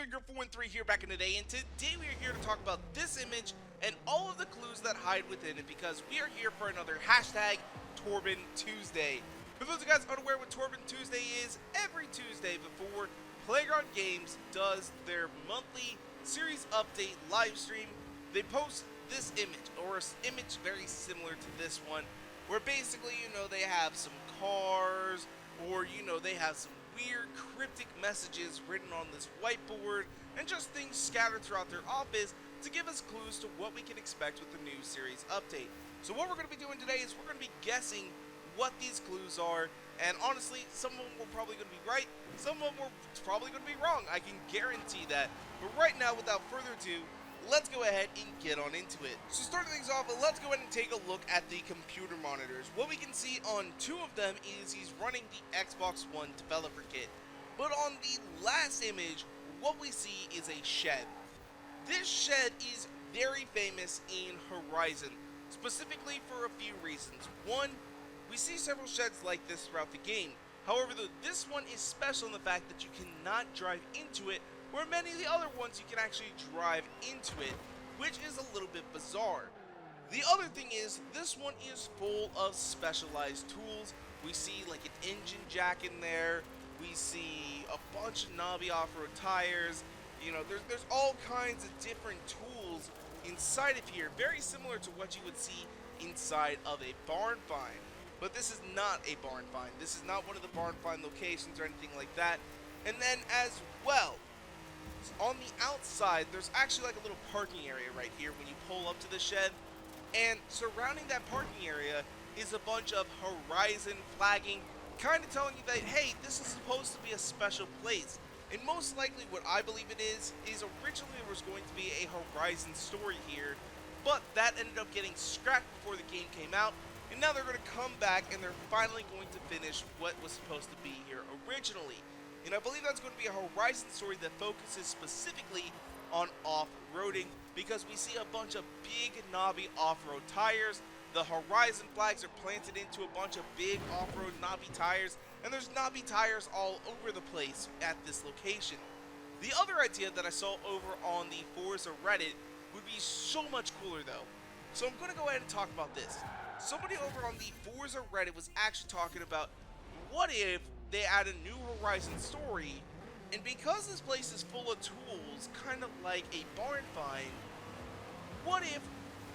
Figure 4 and 3 here back in the day, and today we are here to talk about this image and all of the clues that hide within it because we are here for another hashtag Torben Tuesday. For those of you guys unaware what Torben Tuesday is, every Tuesday before Playground Games does their monthly series update live stream, they post this image, or an image very similar to this one, where basically, they have some cars, or, they have some weird cryptic messages written on this whiteboard, and just things scattered throughout their office to give us clues to what we can expect with the new series update. So what we're going to be doing today is we're going to be guessing what these clues are, and honestly, some of them were probably going to be right, some of them were probably going to be wrong, I can guarantee that. But right now, without further ado, let's go ahead and get on into it. So starting things off, let's go ahead and take a look at the computer monitors. What we can see on two of them is he's running the Xbox One developer kit. But on the last image, what we see is a shed. This shed is very famous in Horizon, specifically for a few reasons. One, we see several sheds like this throughout the game. However, this one is special in the fact that you cannot drive into it, where many of the other ones you can actually drive into it, which is a little bit bizarre. The other thing is, this one is full of specialized tools. We see like an engine jack in there, we see a bunch of knobby off-road tires, there's all kinds of different tools inside of here, very similar to what you would see inside of a barn find. But this is not a barn find. This is not one of the barn find locations or anything like that. And then as well, on the outside, there's actually like a little parking area right here when you pull up to the shed, and surrounding that parking area is a bunch of Horizon flagging, kind of telling you that, hey, this is supposed to be a special place. And most likely what I believe it is originally there was going to be a Horizon story here, but that ended up getting scrapped before the game came out, and now they're going to come back and they're finally going to finish what was supposed to be here originally. And I believe that's going to be a Horizon story that focuses specifically on off-roading, because we see a bunch of big knobby off-road tires. The Horizon flags are planted into a bunch of big off-road knobby tires, and there's knobby tires all over the place at this location. The other idea that I saw over on the Forza Reddit would be so much cooler though. So I'm going to go ahead and talk about this. Somebody over on the Forza Reddit was actually talking about, what if they add a new Horizon story, and because this place is full of tools, kind of like a barn find, what if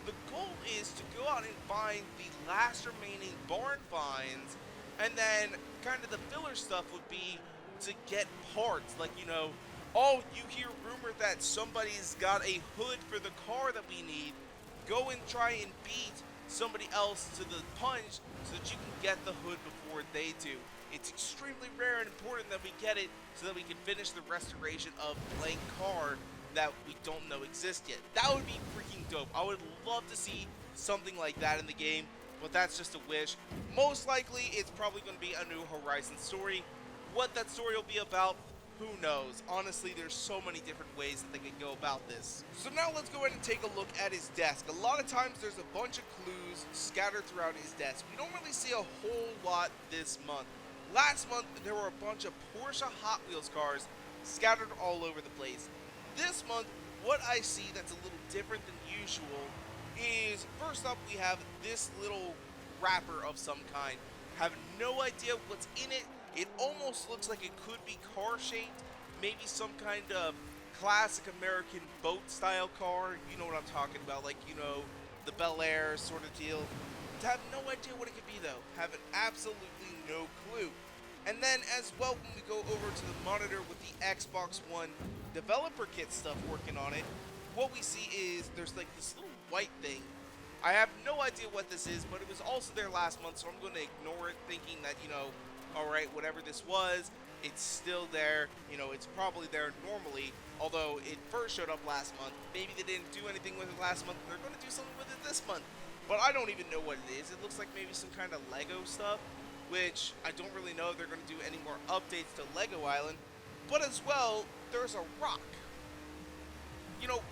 the goal is to go out and find the last remaining barn finds, and then kind of the filler stuff would be to get parts, like, oh, you hear rumor that somebody's got a hood for the car that we need, go and try and beat somebody else to the punch so that you can get the hood before they do. It's extremely rare and important that we get it so that we can finish the restoration of blank car that we don't know exists yet. That would be freaking dope. I would love to see something like that in the game, but that's just a wish. Most likely, it's probably going to be a new Horizon story. What that story will be about, who knows? Honestly, there's so many different ways that they could go about this. So now let's go ahead and take a look at his desk. A lot of times there's a bunch of clues scattered throughout his desk. We don't really see a whole lot this month. Last month, there were a bunch of Porsche Hot Wheels cars scattered all over the place. This month, what I see that's a little different than usual is, first up, we have this little wrapper of some kind. Have no idea what's in it. It almost looks like it could be car-shaped, maybe some kind of classic American boat-style car. You know what I'm talking about, like, the Bel Air sort of deal. Have no idea what it could be, though. Have absolutely no clue. And then, as well, when we go over to the monitor with the Xbox One developer kit stuff working on it, what we see is there's like this little white thing. I have no idea what this is, but it was also there last month, so I'm going to ignore it, thinking that, alright, whatever this was, it's still there. It's probably there normally, although it first showed up last month. Maybe they didn't do anything with it last month, and they're going to do something with it this month. But I don't even know what it is. It looks like maybe some kind of Lego stuff, which I don't really know if they're going to do any more updates to Lego Island. But as well, there's a rock.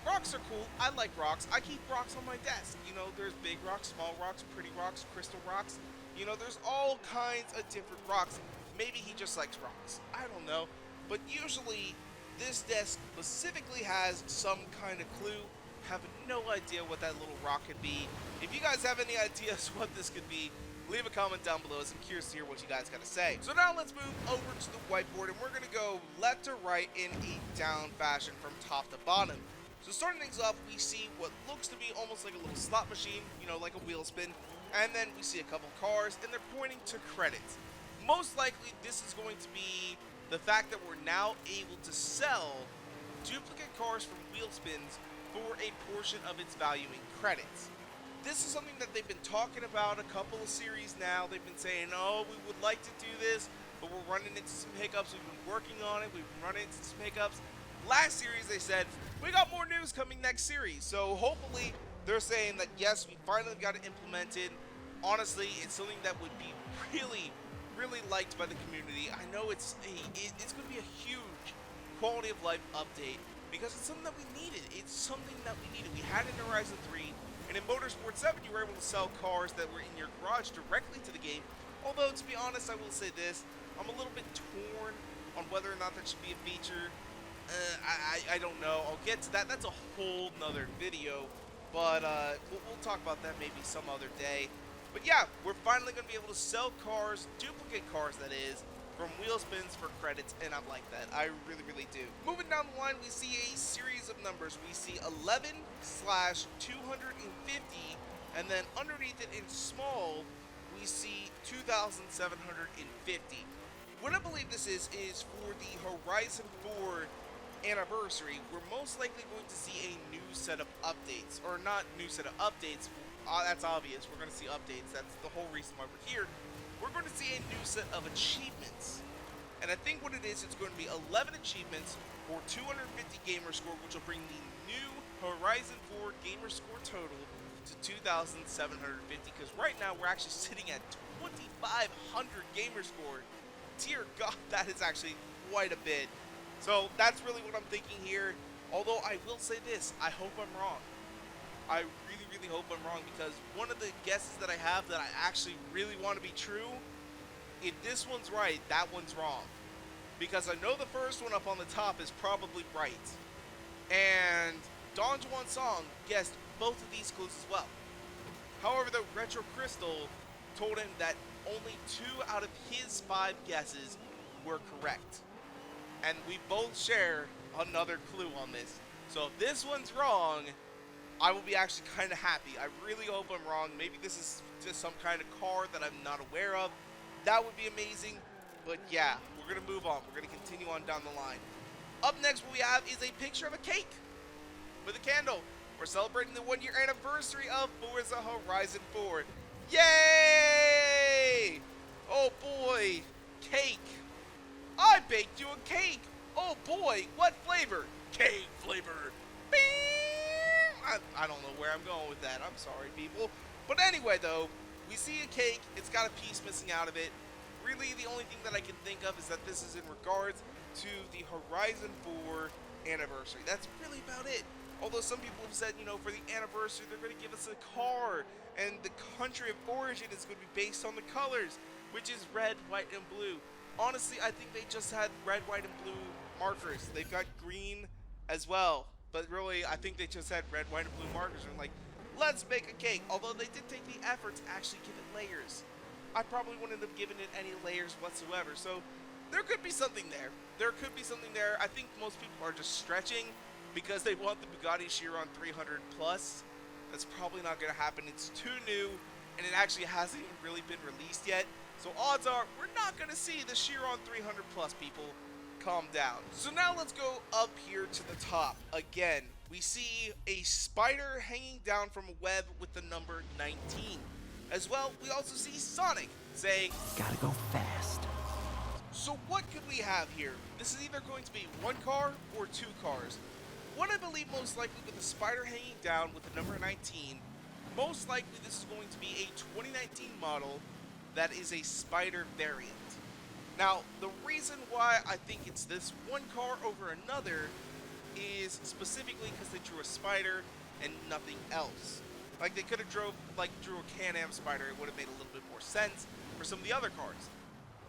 Rocks are cool. I like rocks. I keep rocks on my desk. There's big rocks, small rocks, pretty rocks, crystal rocks. There's all kinds of different rocks. Maybe he just likes rocks. I don't know. But usually, this desk specifically has some kind of clue. Have no idea what that little rock could be. If you guys have any ideas what this could be, leave a comment down below as I'm curious to hear what you guys got to say. So now let's move over to the whiteboard, and we're going to go left to right in a down fashion from top to bottom. So starting things off, we see what looks to be almost like a little slot machine, you know, like a wheel spin. And then we see a couple cars, and they're pointing to credits. Most likely, this is going to be the fact that we're now able to sell duplicate cars from wheel spins for a portion of its value in credits. This is something that they've been talking about a couple of series now. They've been saying, oh, we would like to do this, but we're running into some hiccups. We've been working on it. We've been running into some hiccups. Last series, they said, we got more news coming next series. So hopefully, they're saying that, yes, we finally got it implemented. Honestly, it's something that would be really liked by the community. I know it's going to be a huge quality of life update because it's something that we needed. It's something that we needed. We had it in Horizon 3, and in Motorsport 7, you were able to sell cars that were in your garage directly to the game. Although, to be honest, I will say this. I'm a little bit torn on whether or not that should be a feature. I don't know. I'll get to that. That's a whole nother video. But we'll talk about that maybe some other day. But yeah, we're finally going to be able to sell cars, duplicate cars that is, from wheel spins for credits, and I like that. I really do. Moving down the line, we see a series of numbers. We see 11/250, and then underneath it in small, we see 2,750. What I believe this is for the Horizon 4 anniversary. We're most likely going to see a new set of updates, or not new set of updates. That's obvious. We're going to see updates. That's the whole reason why we're here. We're going to see a new set of achievements. And I think what it is, it's going to be 11 achievements for 250 gamer score, which will bring the new Horizon 4 gamer score total to 2,750. Because right now, we're actually sitting at 2,500 gamer score. Dear God, that is actually quite a bit. So that's really what I'm thinking here. Although I will say this, I hope I'm wrong. I really hope I'm wrong, because one of the guesses that I have that I actually really want to be true, if this one's right, that one's wrong. Because I know the first one up on the top is probably right. And Don Juan Song guessed both of these clues as well. However, the Retro Crystal told him that only 2 out of his 5 guesses were correct. And we both share another clue on this. So if this one's wrong, I will be actually kind of happy. I really hope I'm wrong. Maybe this is just some kind of car that I'm not aware of. That would be amazing. But yeah, we're going to move on. We're going to continue on down the line. Up next, what we have is a picture of a cake with a candle. We're celebrating the 1-year anniversary of Forza Horizon 4. Yay! Oh boy, cake. I baked you a cake. Oh boy, what flavor? Cake flavor. Bing! I don't know where I'm going with that. I'm sorry, people. But anyway, though, we see a cake. It's got a piece missing out of it. Really, the only thing that I can think of is that this is in regards to the Horizon 4 anniversary. That's really about it. Although some people have said, you know, for the anniversary, they're going to give us a car. And the country of origin is going to be based on the colors, which is red, white, and blue. Honestly, I think they just had red, white, and blue markers. They've got green as well. But really, I think they just had red, white, and blue markers. And like, let's make a cake. Although they did take the effort to actually give it layers. I probably wouldn't have given it any layers whatsoever. So there could be something there. There could be something there. I think most people are just stretching because they want the Bugatti Chiron 300 Plus. That's probably not going to happen. It's too new, and it actually hasn't even really been released yet. So odds are we're not going to see the Chiron 300 Plus, people. Calm down. So now let's go up here to the top. Again, we see a spider hanging down from a web with the number 19. As well, we also see Sonic saying, "Gotta go fast." So what could we have here? This is either going to be 1 car or 2 cars. What I believe most likely with the spider hanging down with the number 19, most likely this is going to be a 2019 model that is a spider variant. Now, the reason why I think it's this 1 car over another is specifically because they drew a spider and nothing else. Like, they could have drew a Can-Am spider. It would have made a little bit more sense for some of the other cars.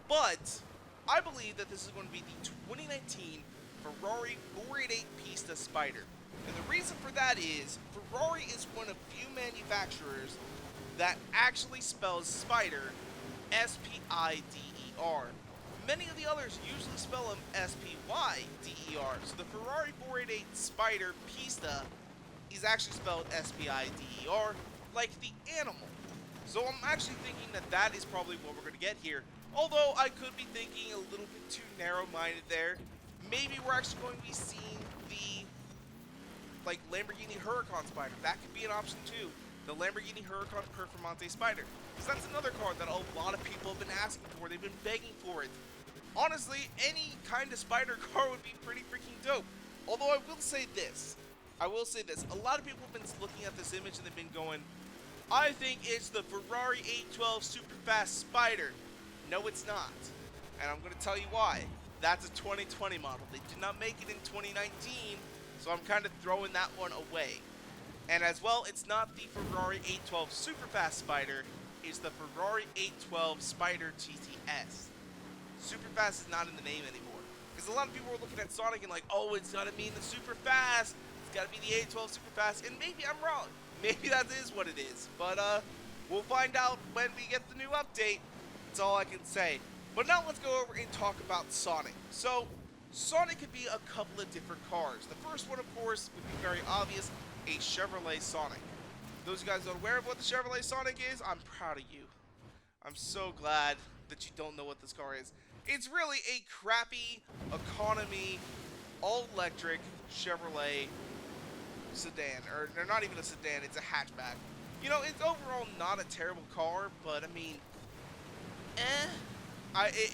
But I believe that this is going to be the 2019 Ferrari 488 Pista Spider. And the reason for that is Ferrari is one of few manufacturers that actually spells Spider S-P-I-D-E-R. Many of the others usually spell them S-P-Y-D-E-R. So the Ferrari 488 Spider Pista is actually spelled S-P-I-D-E-R, like the animal. So I'm actually thinking that that is probably what we're going to get here. Although I could be thinking a little bit too narrow-minded there. Maybe we're actually going to be seeing the Lamborghini Huracan Spider. That could be an option too. The Lamborghini Huracan Performante Spider. Because that's another car that a lot of people have been asking for. They've been begging for it. Honestly, any kind of Spider car would be pretty freaking dope. Although I will say this. A lot of people have been looking at this image and they've been going, I think it's the Ferrari 812 Superfast Spider. No, it's not. And I'm going to tell you why. That's a 2020 model. They did not make it in 2019, so I'm kind of throwing that one away. And as well, it's not the Ferrari 812 Superfast Spider. It's the Ferrari 812 Spider TTS. Superfast is not in the name anymore. Because a lot of people were looking at Sonic and like, oh, it's got to mean the Superfast. It's got to be the 812 Superfast. And maybe I'm wrong. Maybe that is what it is. But we'll find out when we get the new update. That's all I can say. But now let's go over and talk about Sonic. So, Sonic could be a couple of different cars. The first one, of course, would be very obvious, a Chevrolet Sonic. Those of you guys not aware of what the Chevrolet Sonic is, I'm proud of you. I'm so glad that you don't know what this car is. It's really a crappy, economy, all-electric Chevrolet sedan. Or, they're not even a sedan, it's a hatchback. You know, it's overall not a terrible car, but, I mean,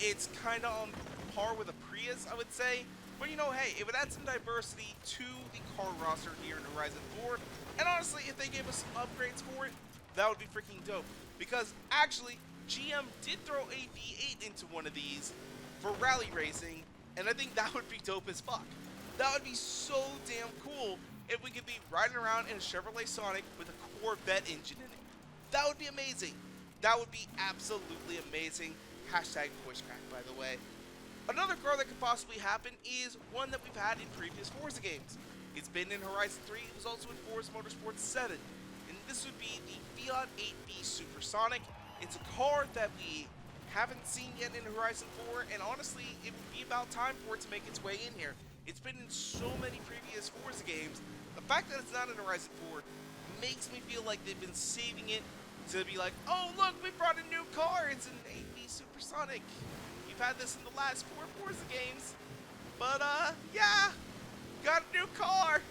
it's kind of on par with a Prius, I would say. But you know, hey, it would add some diversity to the car roster here in Horizon 4. And honestly, if they gave us some upgrades for it, that would be freaking dope. Because actually, GM did throw a V8 into one of these for rally racing, and I think that would be dope as fuck. That would be so damn cool if we could be riding around in a Chevrolet Sonic with a Corvette engine in it. That would be amazing. That would be absolutely amazing. Hashtag voice crack, by the way. Another car that could possibly happen is one that we've had in previous Forza games. It's been in Horizon 3, it was also in Forza Motorsport 7. And this would be the Fiat 8B Supersonic. It's a car that we haven't seen yet in Horizon 4, and honestly, it would be about time for it to make its way in here. It's been in so many previous Forza games. The fact that it's not in Horizon 4 makes me feel like they've been saving it to be like, oh look, we brought a new car, it's an 8B Supersonic. You've had this in the last 4 Forza games. But yeah, got a new car.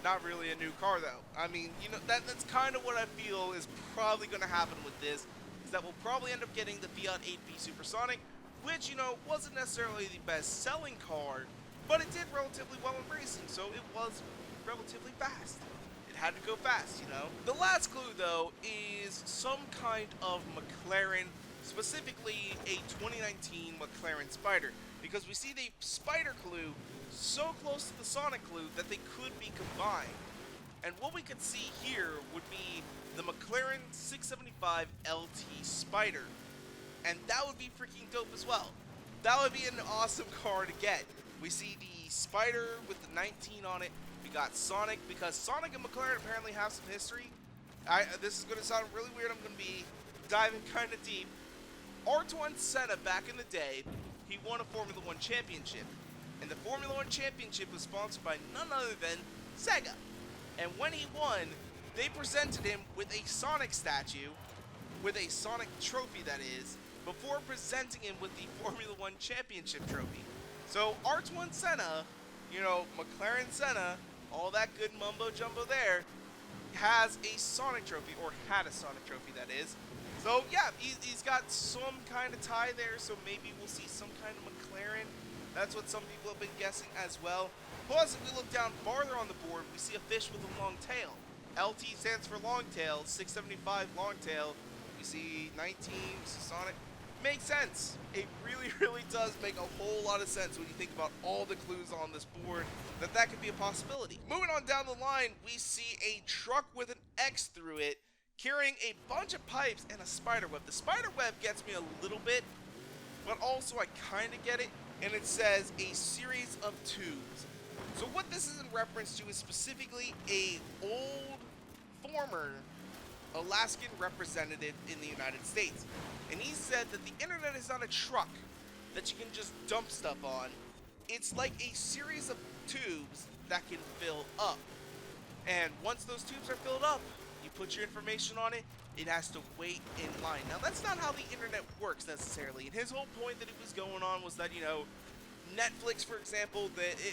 Not really a new car though. I mean, you know, that's kind of what I feel is probably going to happen with this, is that we'll probably end up getting the Fiat 8B Supersonic, which, you know, wasn't necessarily the best selling car, but it did relatively well in racing, so it was relatively fast. Had to go fast, you know. The last clue though is some kind of McLaren, specifically a 2019 McLaren Spider, because we see the Spider clue so close to the Sonic clue that they could be combined. And what we could see here would be the McLaren 675 LT Spider, and that would be freaking dope as well. That would be an awesome car to get. We see the Spider with the 19 on it. We got Sonic, because Sonic and McLaren apparently have some history. This is going to sound really weird. I'm going to be diving kind of deep. R1 Senna, back in the day, he won a Formula 1 championship. And the Formula 1 championship was sponsored by none other than Sega. And when he won, they presented him with a Sonic statue, with a Sonic trophy that is, before presenting him with the Formula 1 championship trophy. So R1 Senna, you know, McLaren Senna, all that good mumbo jumbo there, has a Sonic trophy, or had a Sonic trophy that is. So yeah, he's got some kind of tie there, so maybe we'll see some kind of McLaren. That's what some people have been guessing as well. Plus, if we look down farther on the board, we see a fish with a long tail. LT stands for long tail, 675 long tail. We see 19, Sonic. Makes sense. It really, really does make a whole lot of sense when you think about all the clues on this board, that could be a possibility. Moving on down the line, we see a truck with an X through it, carrying a bunch of pipes and a spider web. The spider web gets me a little bit, but also I kind of get it. and it says a series of tubes. So what this is in reference to is specifically a old former Alaskan representative in the United States. And he said that the internet is not a truck that you can just dump stuff on. It's like a series of tubes that can fill up. And once those tubes are filled up, you put your information on it, it has to wait in line. Now, that's not how the internet works necessarily. And his whole point that he was going on was that, Netflix, for example,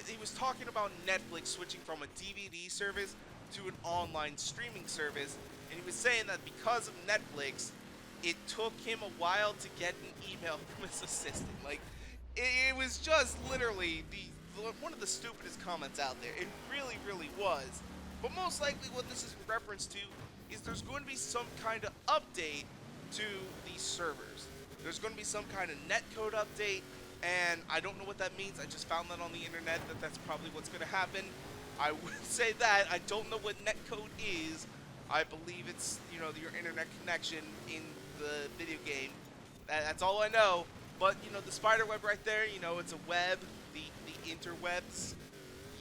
he was talking about Netflix switching from a DVD service to an online streaming service. And he was saying that because of Netflix, it took him a while to get an email from his assistant. Like, it was just literally one of the stupidest comments out there. It really, really was. But most likely what this is in reference to is there's going to be some kind of update to these servers. There's going to be some kind of netcode update, and I don't know what that means. I just found that on the internet that that's probably what's going to happen. I would say that. I don't know what netcode is. I believe it's, your internet connection in the video game. That's all I know. But, the spider web right there, it's a web, the interwebs.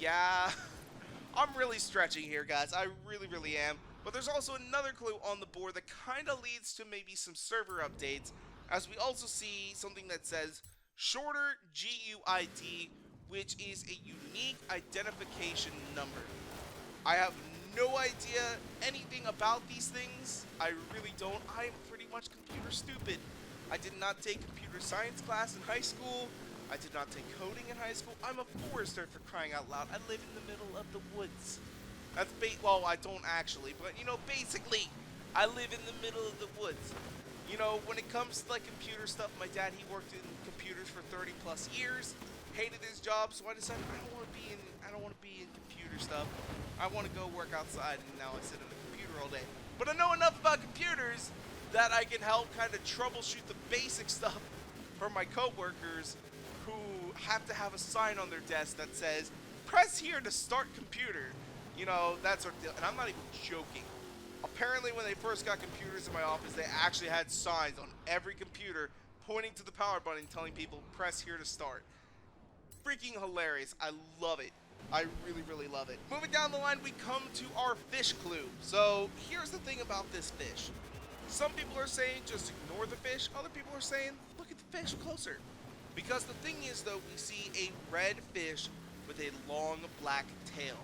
Yeah, I'm really stretching here, guys. I really, really am. But there's also another clue on the board that kind of leads to maybe some server updates, as we also see something that says shorter GUID, which is a unique identification number. I have no idea anything about these things. I really don't. I am pretty much computer stupid. I did not take computer science class in high school. I did not take coding in high school. I'm a forester, for crying out loud. I live in the middle of the woods. Well, I don't actually, but basically, I live in the middle of the woods. When it comes to like computer stuff, my dad, he worked in computers for 30 plus years, hated his job, so I decided I don't want to be in computer stuff. I want to go work outside, and now I sit at a computer all day. But I know enough about computers that I can help kind of troubleshoot the basic stuff for my coworkers who have to have a sign on their desk that says, press here to start computer. That sort of deal. And I'm not even joking. Apparently, when they first got computers in my office, they actually had signs on every computer pointing to the power button telling people, press here to start. Freaking hilarious. I love it. I really, really love it. Moving down the line, we come to our fish clue. So, here's the thing about this fish. Some people are saying just ignore the fish. Other people are saying, look at the fish closer. Because the thing is, though, we see a red fish with a long black tail.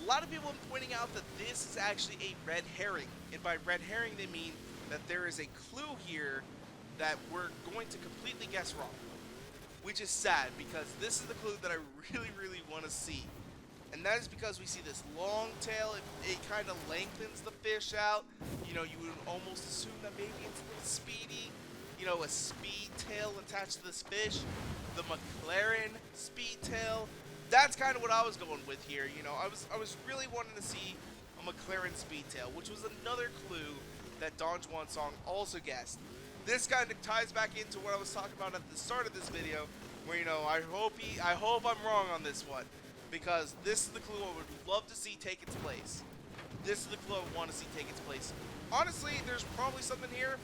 A lot of people are pointing out that this is actually a red herring. And by red herring, they mean that there is a clue here that we're going to completely guess wrong. Which is sad, because this is the clue that I really, really want to see. And that is because we see this long tail. It kind of lengthens the fish out. You would almost assume that maybe it's a little speedy. A speed tail attached to this fish. The McLaren speed tail. That's kind of what I was going with here. I was really wanting to see a McLaren speedtail, which was another clue that Don Juan Song also guessed. This kind of ties back into what I was talking about at the start of this video, where I hope I'm wrong on this one, because this is the clue I would love to see take its place. This is the clue I want to see take its place. Honestly, there's probably something here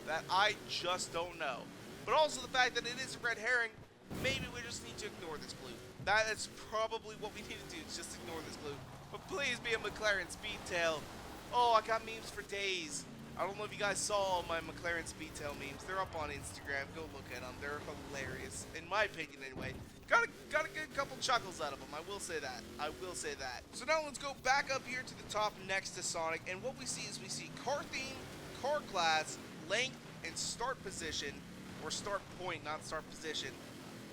that I just don't know. But also the fact that it is a red herring, maybe we just need to ignore this clue. That's probably what we need to do, is just ignore this clue. But please be a McLaren Speedtail. Oh, I got memes for days. I don't know if you guys saw all my McLaren Speedtail memes. They're up on Instagram. Go look at them. They're hilarious, in my opinion anyway. Got a good couple chuckles out of them. I will say that. I will say that. So now let's go back up here to the top next to Sonic. And what we see is we see car theme, car class, length, and start position. Or start point, not start position.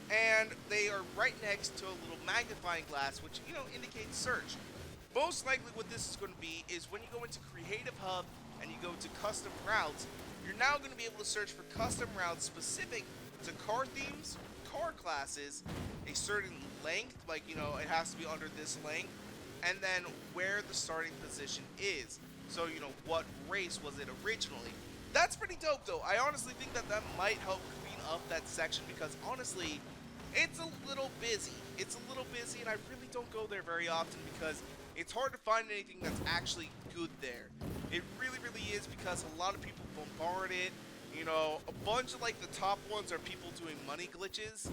And they are right next to a little magnifying glass, which, indicates search. Most likely what this is going to be is when you go into Creative Hub and you go to Custom Routes, you're now going to be able to search for custom routes specific to car themes, car classes, a certain length, like, it has to be under this length, and then where the starting position is. So, what race was it originally? That's pretty dope, though. I honestly think that might help clean up that section, because honestly, it's a little busy. It's a little busy, and I really don't go there very often because it's hard to find anything that's actually good there. It really, really is, because a lot of people bombard it. A bunch of, the top ones are people doing money glitches.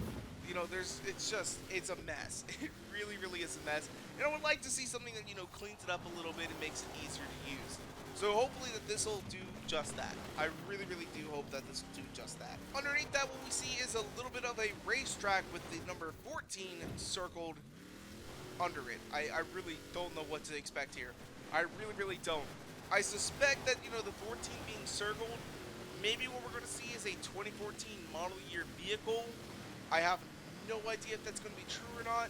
you know, it's a mess. It really, really is a mess. And I would like to see something that, you know, cleans it up a little bit and makes it easier to use. So hopefully that this will do just that. I really, really do hope that this will do just that. Underneath that, what we see is a little bit of a racetrack with the number 14 circled under it. I really don't know what to expect here. I really, really don't. I suspect that, you know, the 14 being circled, maybe what we're going to see is a 2014 model year vehicle. I have no idea if that's going to be true or not.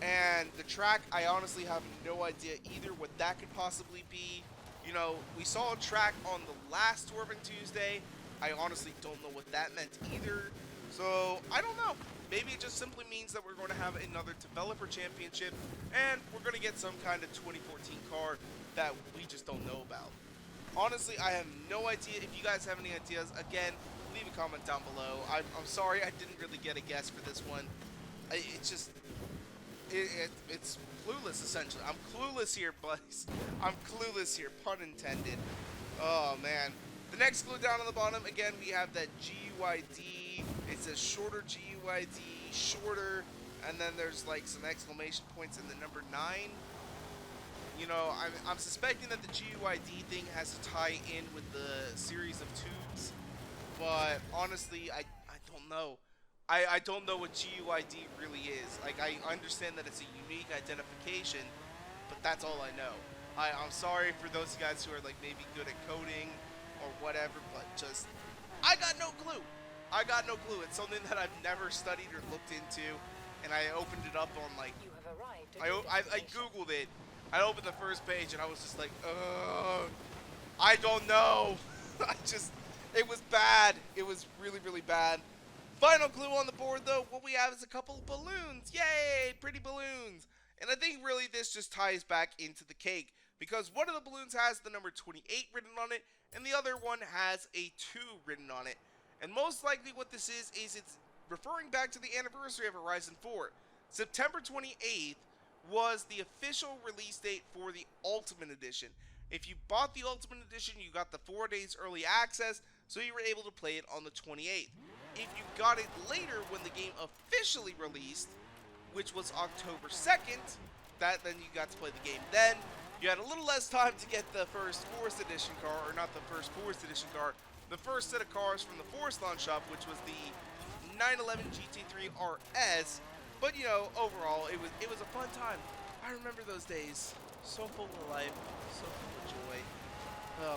And the track, I honestly have no idea either what that could possibly be. You know, we saw a track on the last Torben Tuesday. I honestly don't know what that meant either. So, I don't know. Maybe it just simply means that we're going to have another developer championship, and we're going to get some kind of 2014 car that we just don't know about. Honestly, I have no idea. If you guys have any ideas, again, leave a comment down below. I'm sorry I didn't really get a guess for this one. It's clueless, essentially. I'm clueless here, buddies. I'm clueless here, pun intended. Oh, man. The next clue down on the bottom, again, we have that GUID. It's a shorter GUID, shorter, and then there's like some exclamation points in the number 9. You know, I'm suspecting that the GUID thing has to tie in with the series of tubes, but honestly, I don't know. I don't know what GUID really is. Like, I understand that it's a unique identification, but that's all I know. I'm sorry for those guys who are like maybe good at coding or whatever, but just, I got no clue. I got no clue. It's something that I've never studied or looked into, and I opened it up on like, I Googled it. I opened the first page and I was just like, I don't know. It was bad. It was really, really bad. Final clue on the board though, what we have is a couple of balloons. Yay, pretty balloons. And I think really this just ties back into the cake, because one of the balloons has the number 28 written on it, and the other one has a 2 written on it. And most likely what this is it's referring back to the anniversary of Horizon 4. September 28th was the official release date for the Ultimate Edition. If you bought the Ultimate Edition, you got the 4 days early access, so you were able to play it on the 28th. If you got it later when the game officially released, which was October 2nd, then you got to play the game then. You had a little less time to get the first Forza Edition car, or not the first Forza Edition car, the first set of cars from the Force Launch Shop, which was the 911 GT3 RS. But you know, overall, it was a fun time. I remember those days. So full of life, so full of joy.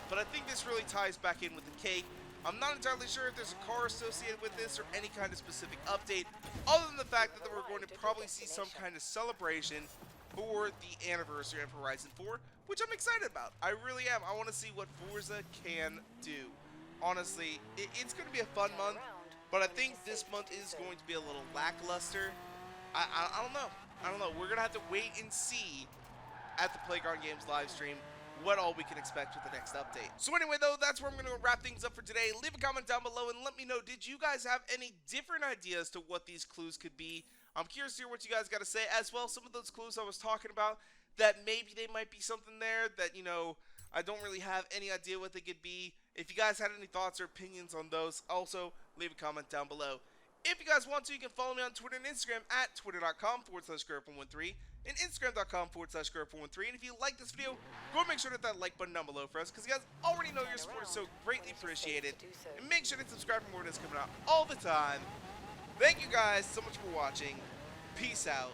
But I think this really ties back in with the cake. I'm not entirely sure if there's a car associated with this or any kind of specific update, other than the fact that we're going to probably see some kind of celebration for the anniversary of Horizon 4, which I'm excited about. I really am. I want to see what Forza can do. Honestly, it's going to be a fun month, but I think this month is going to be a little lackluster. I don't know. I don't know. We're going to have to wait and see at the Playground Games live stream what all we can expect with the next update. So anyway, though, that's where I'm going to wrap things up for today. Leave a comment down below and let me know, did you guys have any different ideas to what these clues could be? I'm curious to hear what you guys got to say. As well, some of those clues I was talking about, that maybe they might be something there that, you know, I don't really have any idea what they could be. If you guys had any thoughts or opinions on those, also leave a comment down below. If you guys want to, you can follow me on Twitter and Instagram at twitter.com/Grip113 and Instagram.com/Grip113. And if you like this video, go and make sure to hit that like button down below for us, because you guys already know your support is so greatly appreciated. And make sure to subscribe for more videos coming out all the time. Thank you guys so much for watching. Peace out.